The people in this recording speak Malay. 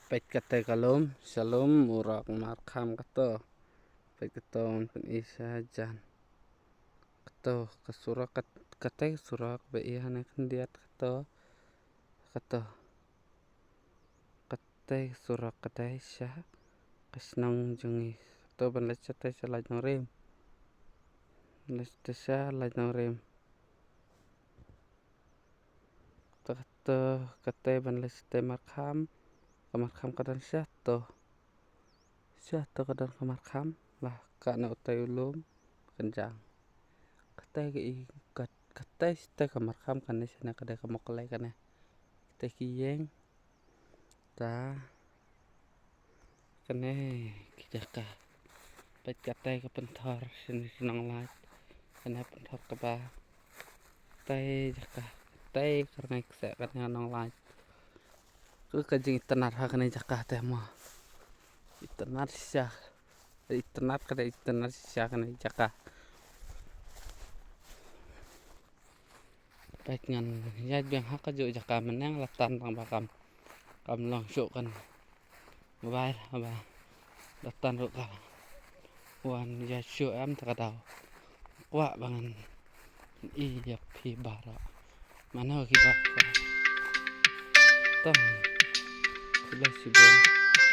Pet kate kalom shalom urak markham kato pet katon pen isa jan kato kasurak kate surak be ihane kendiat kato kate surak kate syah kasnang jungi kato ban lecate salaj rem lecate laj rem kato kate ban lecate markham kamarkham kadan syah to kadan kamarkham lah kana utai ulum kenjang kate kate ste kamarkham kane sana kada kamokle kane kate kiyeng ta kane kijaka pet kate kapentor sini senang laj kane pentor kaba tai jaka tai karena kse kane nang laj ku kajing tenar ha kane jaka te mo itenar syah itenar kada itenar syah kane jaka pet ngan ya biang ha kaju jaka menang latan tang bakam kam long syuk kan mobile aba latan ro ka wan ya syuk am takadau wa bangan i ya pi bara mana ki ba tam sudah sibon